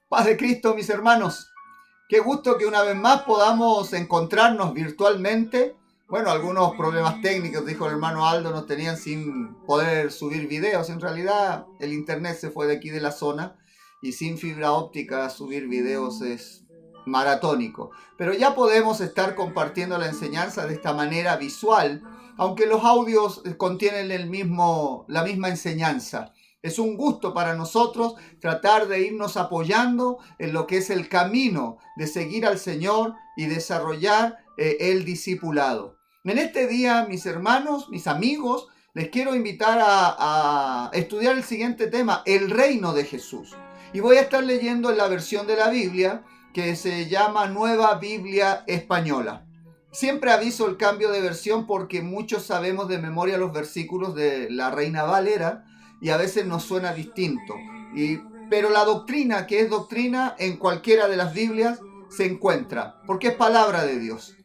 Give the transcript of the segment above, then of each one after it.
Paz de Cristo, mis hermanos. Qué gusto que una vez más podamos encontrarnos virtualmente. Bueno, algunos problemas técnicos, dijo el hermano Aldo, nos tenían sin poder subir videos. En realidad, el internet se fue de aquí de la zona y sin fibra óptica subir videos es maratónico. Pero ya podemos estar compartiendo la enseñanza de esta manera visual, aunque los audios contienen la misma enseñanza. Es un gusto para nosotros tratar de irnos apoyando en lo que es el camino de seguir al Señor y desarrollar el discipulado. En este día, mis hermanos, mis amigos, les quiero invitar a estudiar el siguiente tema, el reino de Jesús. Y voy a estar leyendo en la versión de la Biblia que se llama Nueva Biblia Española. Siempre aviso el cambio de versión porque muchos sabemos de memoria los versículos de la Reina Valera y a veces nos suena distinto. Pero la doctrina, que es doctrina en cualquiera de las Biblias, se encuentra, porque es palabra de Dios.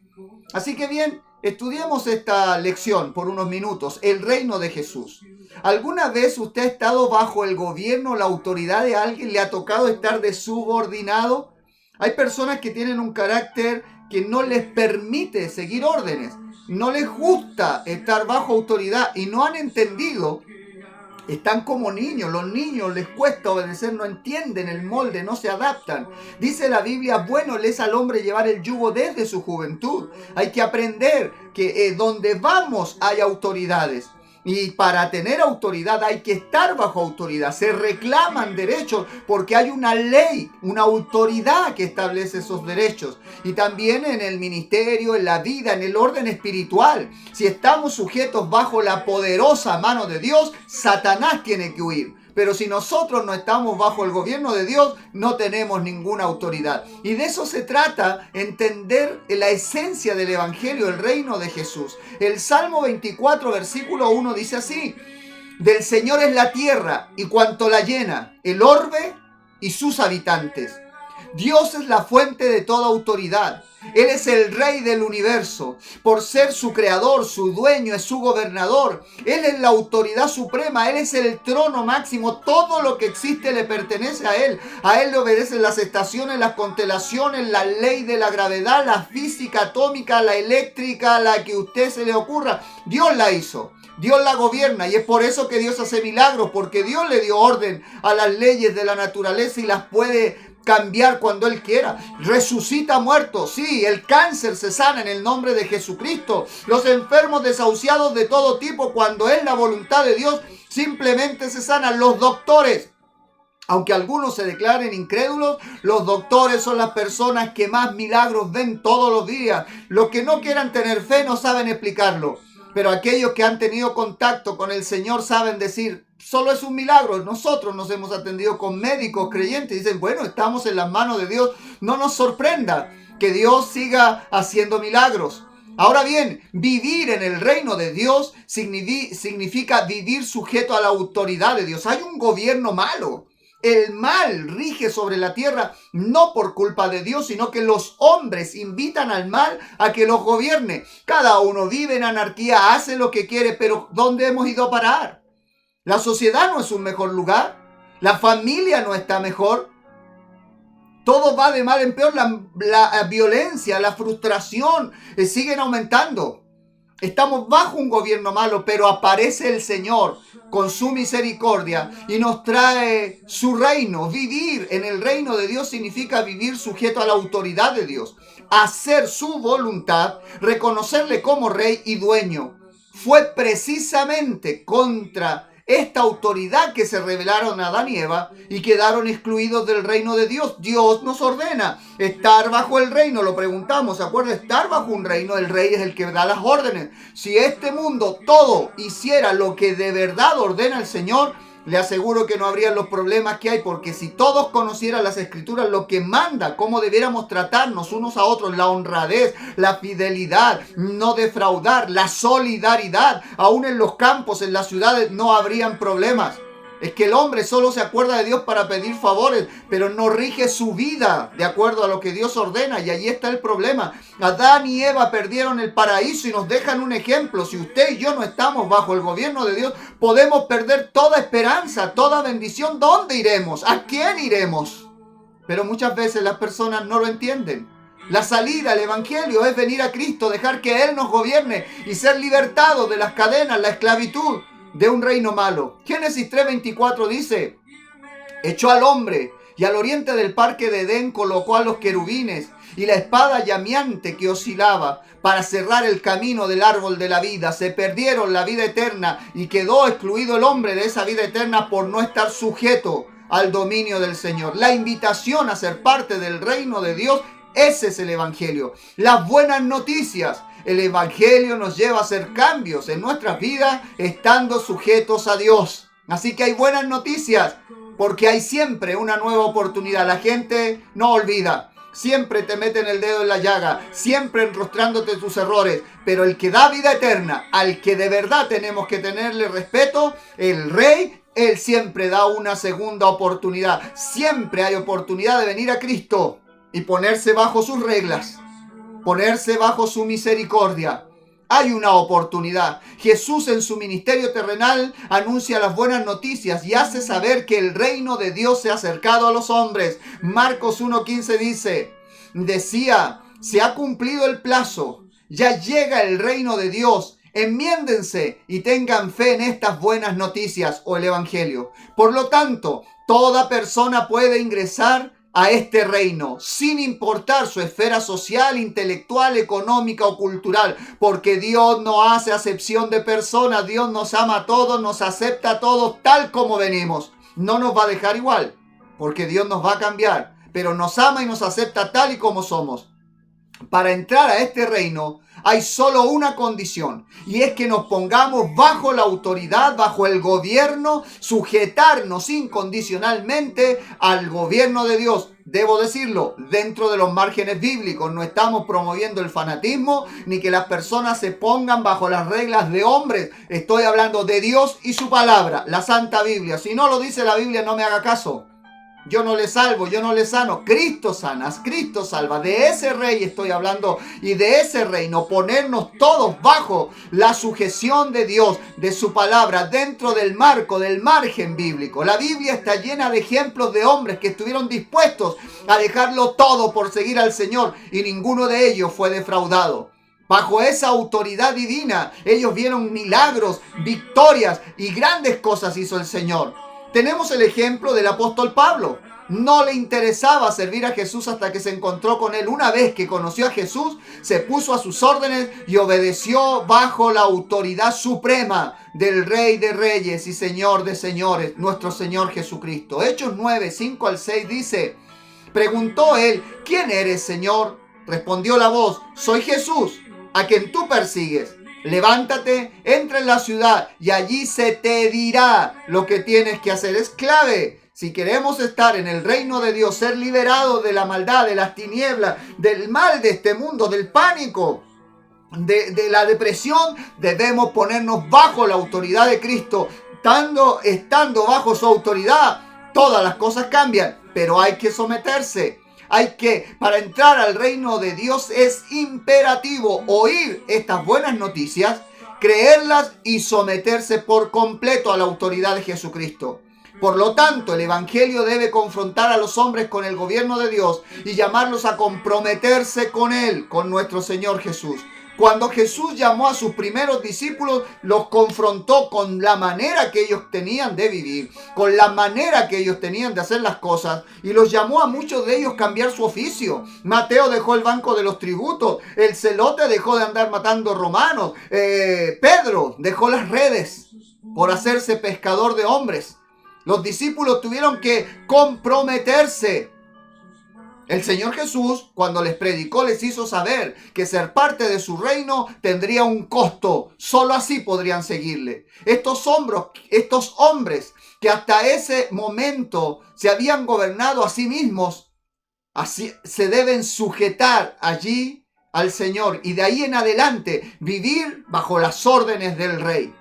Así que bien, estudiemos esta lección por unos minutos, el reino de Jesús. ¿Alguna vez usted ha estado bajo el gobierno, la autoridad de alguien? ¿Le ha tocado estar de subordinado? Hay personas que tienen un carácter que no les permite seguir órdenes, no les gusta estar bajo autoridad y no han entendido. Están como niños, los niños les cuesta obedecer, no entienden el molde, no se adaptan. Dice la Biblia, bueno le es al hombre llevar el yugo desde su juventud. Hay que aprender que donde vamos hay autoridades. Y para tener autoridad hay que estar bajo autoridad. Se reclaman derechos porque hay una ley, una autoridad que establece esos derechos. Y también en el ministerio, en la vida, en el orden espiritual. Si estamos sujetos bajo la poderosa mano de Dios, Satanás tiene que huir. Pero si nosotros no estamos bajo el gobierno de Dios, no tenemos ninguna autoridad. Y de eso se trata, entender la esencia del Evangelio, el reino de Jesús. El Salmo 24, versículo 1 dice así: del Señor es la tierra y cuanto la llena, el orbe y sus habitantes. Dios es la fuente de toda autoridad. Él es el rey del universo. Por ser su creador, su dueño, es su gobernador. Él es la autoridad suprema. Él es el trono máximo. Todo lo que existe le pertenece a Él. A Él le obedecen las estaciones, las constelaciones, la ley de la gravedad, la física atómica, la eléctrica, la que a usted se le ocurra. Dios la hizo. Dios la gobierna y es por eso que Dios hace milagros, porque Dios le dio orden a las leyes de la naturaleza y las puede cambiar cuando Él quiera. Resucita muertos, sí, el cáncer se sana en el nombre de Jesucristo. Los enfermos desahuciados de todo tipo, cuando es la voluntad de Dios, simplemente se sanan. Los doctores, aunque algunos se declaren incrédulos, los doctores son las personas que más milagros ven todos los días. Los que no quieran tener fe no saben explicarlo. Pero aquellos que han tenido contacto con el Señor saben decir, solo es un milagro. Nosotros nos hemos atendido con médicos creyentes y dicen, bueno, estamos en las manos de Dios. No nos sorprenda que Dios siga haciendo milagros. Ahora bien, vivir en el reino de Dios significa vivir sujeto a la autoridad de Dios. Hay un gobierno malo. El mal rige sobre la tierra no por culpa de Dios, sino que los hombres invitan al mal a que los gobierne. Cada uno vive en anarquía, hace lo que quiere, pero ¿dónde hemos ido a parar? La sociedad no es un mejor lugar, la familia no está mejor. Todo va de mal en peor, la violencia, la frustración siguen aumentando. Estamos bajo un gobierno malo, pero aparece el Señor con su misericordia y nos trae su reino. Vivir en el reino de Dios significa vivir sujeto a la autoridad de Dios, hacer su voluntad, reconocerle como rey y dueño. Fue precisamente contra esta autoridad que se rebelaron Adán y Eva y quedaron excluidos del reino de Dios. Dios nos ordena estar bajo el reino. Lo preguntamos, ¿se acuerda? Estar bajo un reino, el rey es el que da las órdenes. Si este mundo todo hiciera lo que de verdad ordena el Señor, le aseguro que no habrían los problemas que hay, porque si todos conocieran las Escrituras, lo que manda, cómo debiéramos tratarnos unos a otros, la honradez, la fidelidad, no defraudar, la solidaridad, aún en los campos, en las ciudades, no habrían problemas. Es que el hombre solo se acuerda de Dios para pedir favores, pero no rige su vida de acuerdo a lo que Dios ordena. Y allí está el problema. Adán y Eva perdieron el paraíso y nos dejan un ejemplo. Si usted y yo no estamos bajo el gobierno de Dios, podemos perder toda esperanza, toda bendición. ¿Dónde iremos? ¿A quién iremos? Pero muchas veces las personas no lo entienden. La salida al evangelio es venir a Cristo, dejar que Él nos gobierne y ser libertados de las cadenas, la esclavitud de un reino malo. Génesis 3:24 dice: echó al hombre y al oriente del parque de Edén colocó a los querubines y la espada llameante que oscilaba para cerrar el camino del árbol de la vida. Se perdieron la vida eterna y quedó excluido el hombre de esa vida eterna por no estar sujeto al dominio del Señor. La invitación a ser parte del reino de Dios, ese es el evangelio. Las buenas noticias. El evangelio nos lleva a hacer cambios en nuestras vidas estando sujetos a Dios. Así que hay buenas noticias porque hay siempre una nueva oportunidad. La gente no olvida. Siempre te meten el dedo en la llaga, siempre enrostrándote tus errores. Pero el que da vida eterna, al que de verdad tenemos que tenerle respeto, el Rey, Él siempre da una segunda oportunidad. Siempre hay oportunidad de venir a Cristo y ponerse bajo sus reglas. Ponerse bajo su misericordia. Hay una oportunidad. Jesús en su ministerio terrenal anuncia las buenas noticias y hace saber que el reino de Dios se ha acercado a los hombres. Marcos 1:15 decía: se ha cumplido el plazo, ya llega el reino de Dios. Enmiéndense y tengan fe en estas buenas noticias o el evangelio. Por lo tanto, toda persona puede ingresar a este reino, sin importar su esfera social, intelectual, económica o cultural, porque Dios no hace acepción de personas. Dios nos ama a todos, nos acepta a todos tal como venimos. No nos va a dejar igual, porque Dios nos va a cambiar, pero nos ama y nos acepta tal y como somos. Para entrar a este reino hay solo una condición, y es que nos pongamos bajo la autoridad, bajo el gobierno, sujetarnos incondicionalmente al gobierno de Dios. Debo decirlo, dentro de los márgenes bíblicos. No estamos promoviendo el fanatismo ni que las personas se pongan bajo las reglas de hombres. Estoy hablando de Dios y su palabra, la Santa Biblia. Si no lo dice la Biblia, no me haga caso. Yo no le salvo, yo no le sano. Cristo sana, Cristo salva. De ese Rey estoy hablando y de ese reino. Ponernos todos bajo la sujeción de Dios, de su palabra, dentro del marco, del margen bíblico. La Biblia está llena de ejemplos de hombres que estuvieron dispuestos a dejarlo todo por seguir al Señor y ninguno de ellos fue defraudado. Bajo esa autoridad divina, ellos vieron milagros, victorias y grandes cosas hizo el Señor. Tenemos el ejemplo del apóstol Pablo. No le interesaba servir a Jesús hasta que se encontró con él. Una vez que conoció a Jesús, se puso a sus órdenes y obedeció bajo la autoridad suprema del Rey de Reyes y Señor de Señores, nuestro Señor Jesucristo. Hechos 9:5-6 dice: preguntó él: ¿quién eres, Señor? Respondió la voz: soy Jesús, a quien tú persigues. Levántate, entra en la ciudad y allí se te dirá lo que tienes que hacer. Es clave. Si queremos estar en el reino de Dios, ser liberados de la maldad, de las tinieblas, del mal de este mundo, del pánico, de la depresión, debemos ponernos bajo la autoridad de Cristo. Estando bajo su autoridad, todas las cosas cambian, pero hay que someterse. Para entrar al reino de Dios es imperativo oír estas buenas noticias, creerlas y someterse por completo a la autoridad de Jesucristo. Por lo tanto, el evangelio debe confrontar a los hombres con el gobierno de Dios y llamarlos a comprometerse con Él, con nuestro Señor Jesús. Cuando Jesús llamó a sus primeros discípulos, los confrontó con la manera que ellos tenían de vivir, con la manera que ellos tenían de hacer las cosas, y los llamó a muchos de ellos a cambiar su oficio. Mateo dejó el banco de los tributos, el celote dejó de andar matando romanos, Pedro dejó las redes por hacerse pescador de hombres. Los discípulos tuvieron que comprometerse. El Señor Jesús, cuando les predicó, les hizo saber que ser parte de su reino tendría un costo. Solo así podrían seguirle. Estos hombres que hasta ese momento se habían gobernado a sí mismos, así se deben sujetar allí al Señor y de ahí en adelante vivir bajo las órdenes del Rey.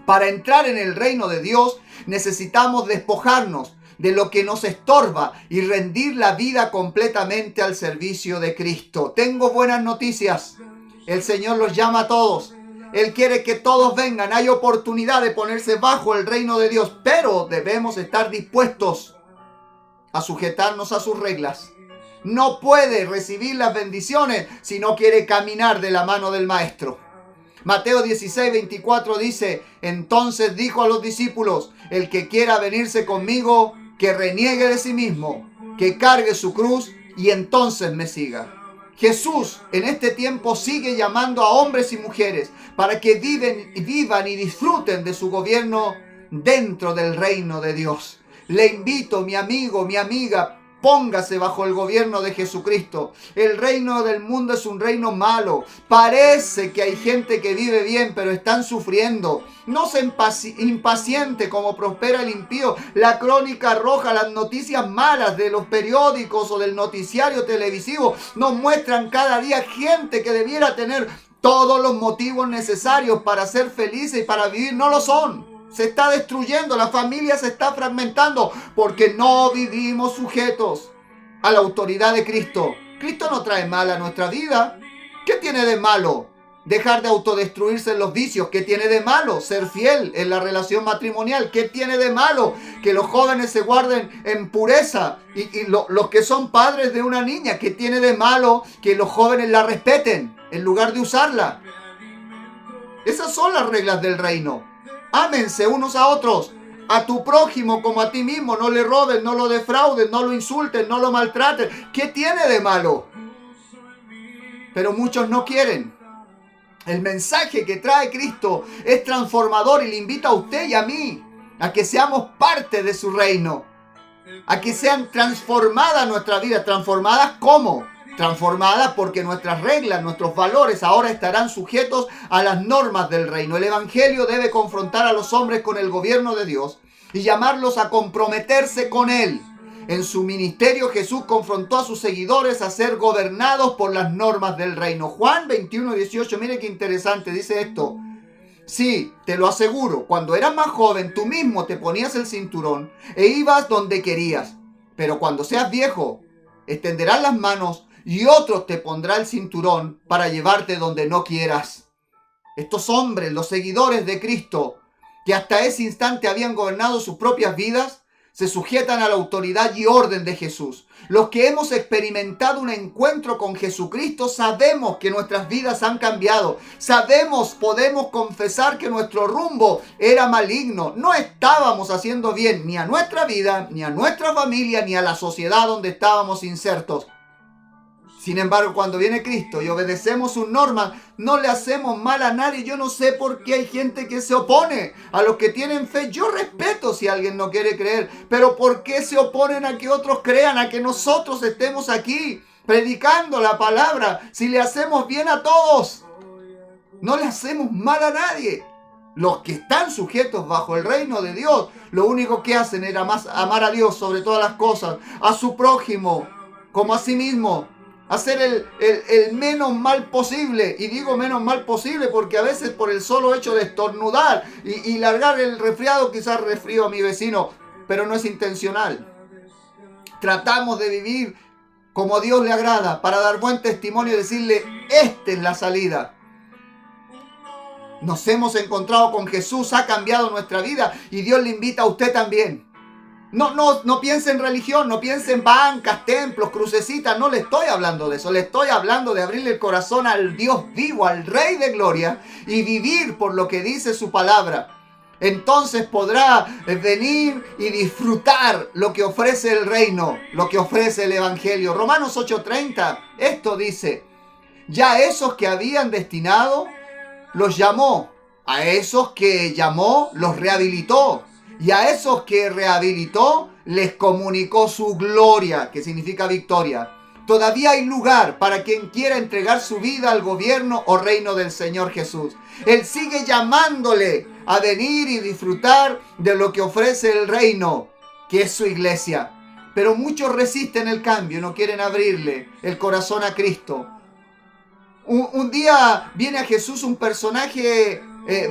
Para entrar en el reino de Dios necesitamos despojarnos de lo que nos estorba y rendir la vida completamente al servicio de Cristo. Tengo buenas noticias. El Señor los llama a todos. Él quiere que todos vengan. Hay oportunidad de ponerse bajo el reino de Dios, pero debemos estar dispuestos a sujetarnos a sus reglas. No puede recibir las bendiciones si no quiere caminar de la mano del Maestro. Mateo 16:24 dice: entonces dijo a los discípulos: el que quiera venirse conmigo, que reniegue de sí mismo, que cargue su cruz y entonces me siga. Jesús en este tiempo sigue llamando a hombres y mujeres para que vivan y disfruten de su gobierno dentro del reino de Dios. Le invito, mi amigo, mi amiga, póngase bajo el gobierno de Jesucristo. El reino del mundo es un reino malo. Parece que hay gente que vive bien, pero están sufriendo. No se impaciente como prospera el impío. La crónica roja, las noticias malas de los periódicos o del noticiario televisivo nos muestran cada día gente que debiera tener todos los motivos necesarios para ser felices y para vivir. No lo son. Se está destruyendo, la familia se está fragmentando porque no vivimos sujetos a la autoridad de Cristo. Cristo no trae mal a nuestra vida. ¿Qué tiene de malo dejar de autodestruirse en los vicios? ¿Qué tiene de malo ser fiel en la relación matrimonial? ¿Qué tiene de malo que los jóvenes se guarden en pureza y los que son padres de una niña? ¿Qué tiene de malo que los jóvenes la respeten en lugar de usarla? Esas son las reglas del reino. Ámense unos a otros, a tu prójimo como a ti mismo. No le robes, no lo defraudes, no lo insultes, no lo maltrates. ¿Qué tiene de malo? Pero muchos no quieren. El mensaje que trae Cristo es transformador y le invita a usted y a mí a que seamos parte de su reino. A que sean transformadas nuestras vidas. ¿Transformadas cómo? Transformadas porque nuestras reglas, nuestros valores ahora estarán sujetos a las normas del reino. El Evangelio debe confrontar a los hombres con el gobierno de Dios y llamarlos a comprometerse con Él. En su ministerio Jesús confrontó a sus seguidores a ser gobernados por las normas del reino. Juan 21:18, mire qué interesante, dice esto. Sí, te lo aseguro, cuando eras más joven tú mismo te ponías el cinturón e ibas donde querías. Pero cuando seas viejo, extenderás las manos y otro te pondrá el cinturón para llevarte donde no quieras. Estos hombres, los seguidores de Cristo, que hasta ese instante habían gobernado sus propias vidas, se sujetan a la autoridad y orden de Jesús. Los que hemos experimentado un encuentro con Jesucristo sabemos que nuestras vidas han cambiado. Podemos confesar que nuestro rumbo era maligno. No estábamos haciendo bien ni a nuestra vida, ni a nuestra familia, ni a la sociedad donde estábamos insertos. Sin embargo, cuando viene Cristo y obedecemos sus normas, no le hacemos mal a nadie. Yo no sé por qué hay gente que se opone a los que tienen fe. Yo respeto si alguien no quiere creer, pero ¿por qué se oponen a que otros crean, a que nosotros estemos aquí predicando la palabra? Si le hacemos bien a todos, no le hacemos mal a nadie. Los que están sujetos bajo el reino de Dios, lo único que hacen es amar a Dios sobre todas las cosas, a su prójimo como a sí mismo. Hacer el menos mal posible. Y digo menos mal posible porque a veces por el solo hecho de estornudar y largar el resfriado, quizás resfrío a mi vecino, pero no es intencional. Tratamos de vivir como a Dios le agrada para dar buen testimonio y decirle: esta es la salida. Nos hemos encontrado con Jesús, ha cambiado nuestra vida y Dios le invita a usted también. No piense en religión, no piense en bancas, templos, crucecitas. No le estoy hablando de eso. Le estoy hablando de abrirle el corazón al Dios vivo, al Rey de Gloria, y vivir por lo que dice su palabra. Entonces podrá venir y disfrutar lo que ofrece el reino, lo que ofrece el Evangelio. Romanos 8:30, esto dice: ya esos que habían destinado, los llamó. A esos que llamó, los rehabilitó. Y a esos que rehabilitó, les comunicó su gloria, que significa victoria. Todavía hay lugar para quien quiera entregar su vida al gobierno o reino del Señor Jesús. Él sigue llamándole a venir y disfrutar de lo que ofrece el reino, que es su iglesia. Pero muchos resisten el cambio, no quieren abrirle el corazón a Cristo. Un día viene a Jesús un personaje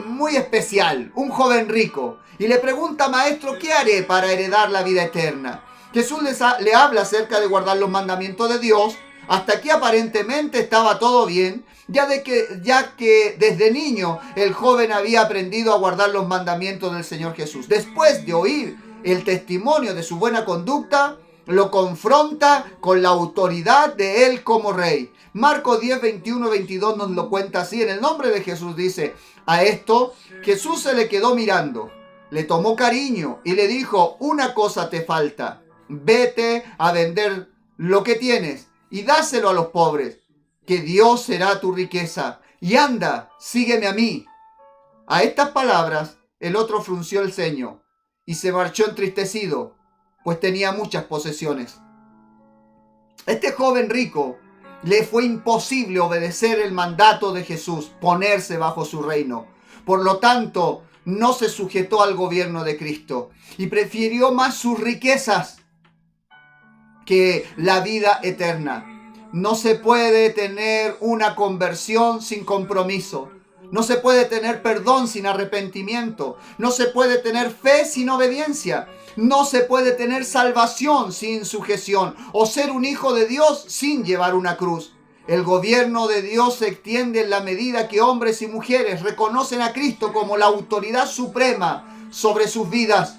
muy especial, un joven rico, y le pregunta: maestro, ¿qué haré para heredar la vida eterna? Jesús le habla acerca de guardar los mandamientos de Dios. Hasta aquí aparentemente estaba todo bien, ya que desde niño el joven había aprendido a guardar los mandamientos del Señor Jesús. Después de oír el testimonio de su buena conducta, lo confronta con la autoridad de él como rey. Marcos 10, 21, 22 nos lo cuenta así. En el nombre de Jesús dice: a esto Jesús se le quedó mirando, le tomó cariño y le dijo: una cosa te falta, vete a vender lo que tienes y dáselo a los pobres, que Dios será tu riqueza, y anda, sígueme a mí. A estas palabras el otro frunció el ceño y se marchó entristecido, pues tenía muchas posesiones. Este joven rico le fue imposible obedecer el mandato de Jesús, ponerse bajo su reino. Por lo tanto, no se sujetó al gobierno de Cristo y prefirió más sus riquezas que la vida eterna. No se puede tener una conversión sin compromiso. No se puede tener perdón sin arrepentimiento. No se puede tener fe sin obediencia. No se puede tener salvación sin sujeción, o ser un hijo de Dios sin llevar una cruz. El gobierno de Dios se extiende en la medida que hombres y mujeres reconocen a Cristo como la autoridad suprema sobre sus vidas.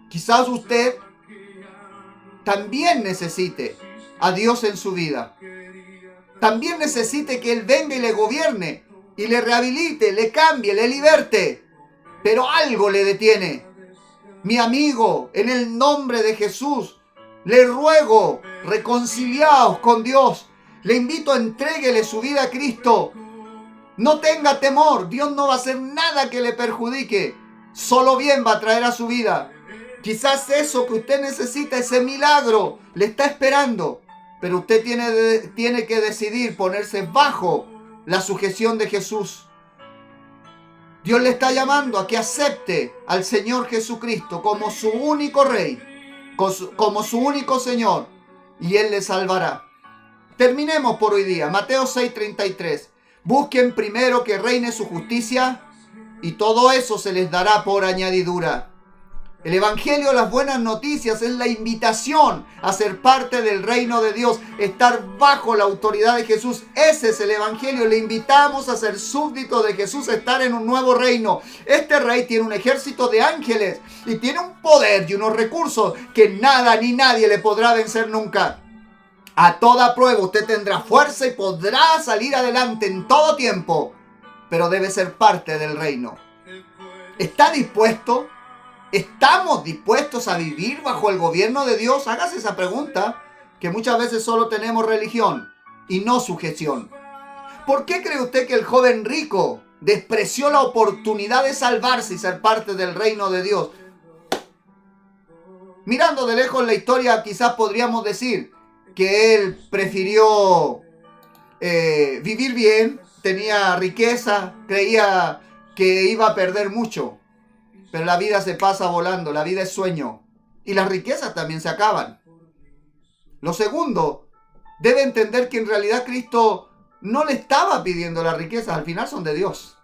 Quizás usted también necesite a Dios en su vida. También necesite que Él venga y le gobierne, y le rehabilite, le cambie, le liberte. Pero algo le detiene. Mi amigo, en el nombre de Jesús, le ruego, reconciliaos con Dios. Le invito a entréguele su vida a Cristo. No tenga temor, Dios no va a hacer nada que le perjudique. Solo bien va a traer a su vida. Quizás eso que usted necesita, ese milagro, le está esperando. Pero usted tiene que decidir ponerse bajo la sujeción de Jesús. Dios le está llamando a que acepte al Señor Jesucristo como su único Rey, como su único Señor, y Él le salvará. Terminemos por hoy día. Mateo 6:33. Busquen primero que reine su justicia, y todo eso se les dará por añadidura. El Evangelio, las buenas noticias, es la invitación a ser parte del reino de Dios, estar bajo la autoridad de Jesús. Ese es el Evangelio. Le invitamos a ser súbditos de Jesús, a estar en un nuevo reino. Este rey tiene un ejército de ángeles y tiene un poder y unos recursos que nada ni nadie le podrá vencer nunca. A toda prueba usted tendrá fuerza y podrá salir adelante en todo tiempo, pero debe ser parte del reino. ¿Está dispuesto? ¿Estamos dispuestos a vivir bajo el gobierno de Dios? Hágase esa pregunta, que muchas veces solo tenemos religión y no sujeción. ¿Por qué cree usted que el joven rico despreció la oportunidad de salvarse y ser parte del reino de Dios? Mirando de lejos la historia, quizás podríamos decir que él prefirió vivir bien, tenía riqueza, creía que iba a perder mucho. Pero la vida se pasa volando, la vida es sueño. Y las riquezas también se acaban. Lo segundo, debe entender que en realidad Cristo no le estaba pidiendo las riquezas, al final son de Dios.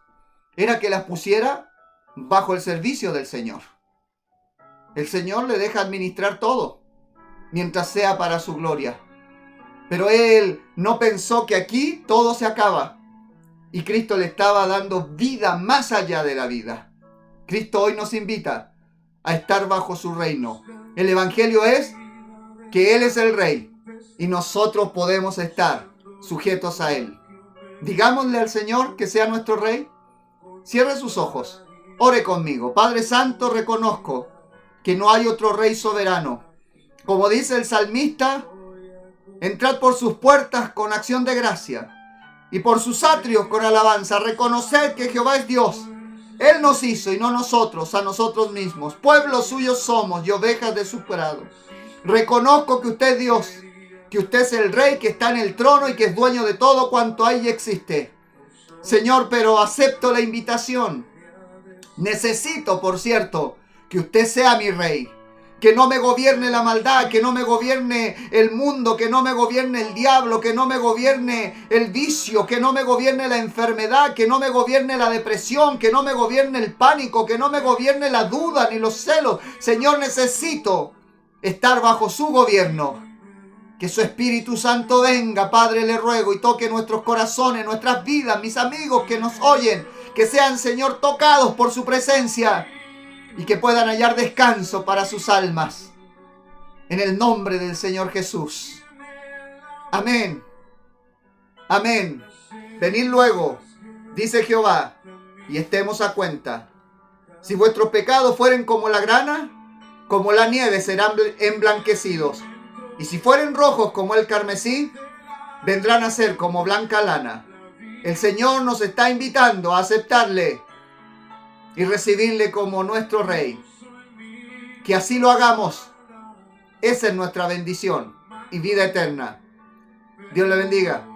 Era que las pusiera bajo el servicio del Señor. El Señor le deja administrar todo, mientras sea para su gloria. Pero él no pensó que aquí todo se acaba. Y Cristo le estaba dando vida más allá de la vida. Cristo hoy nos invita a estar bajo su reino. El Evangelio es que Él es el Rey y nosotros podemos estar sujetos a Él. Digámosle al Señor que sea nuestro Rey. Cierre sus ojos. Ore conmigo. Padre Santo, reconozco que no hay otro Rey soberano. Como dice el salmista, entrad por sus puertas con acción de gracia y por sus atrios con alabanza. Reconoced que Jehová es Dios. Él nos hizo y no nosotros, a nosotros mismos. Pueblo suyo somos y ovejas de su prado. Reconozco que usted es Dios, que usted es el Rey, que está en el trono y que es dueño de todo cuanto hay y existe. Señor, pero acepto la invitación. Necesito, por cierto, que usted sea mi Rey, Que no me gobierne la maldad, que no me gobierne el mundo, que no me gobierne el diablo, que no me gobierne el vicio, que no me gobierne la enfermedad, que no me gobierne la depresión, que no me gobierne el pánico, que no me gobierne la duda ni los celos. Señor, necesito estar bajo su gobierno. Que su Espíritu Santo venga, Padre, le ruego, y toque nuestros corazones, nuestras vidas, mis amigos que nos oyen, que sean, Señor, tocados por su presencia. Y que puedan hallar descanso para sus almas. En el nombre del Señor Jesús. Amén. Amén. Venid luego, dice Jehová, y estemos a cuenta. Si vuestros pecados fueren como la grana, como la nieve serán emblanquecidos. Y si fueren rojos como el carmesí, vendrán a ser como blanca lana. El Señor nos está invitando a aceptarle y recibirle como nuestro Rey. Que así lo hagamos. Esa es nuestra bendición y vida eterna. Dios le bendiga.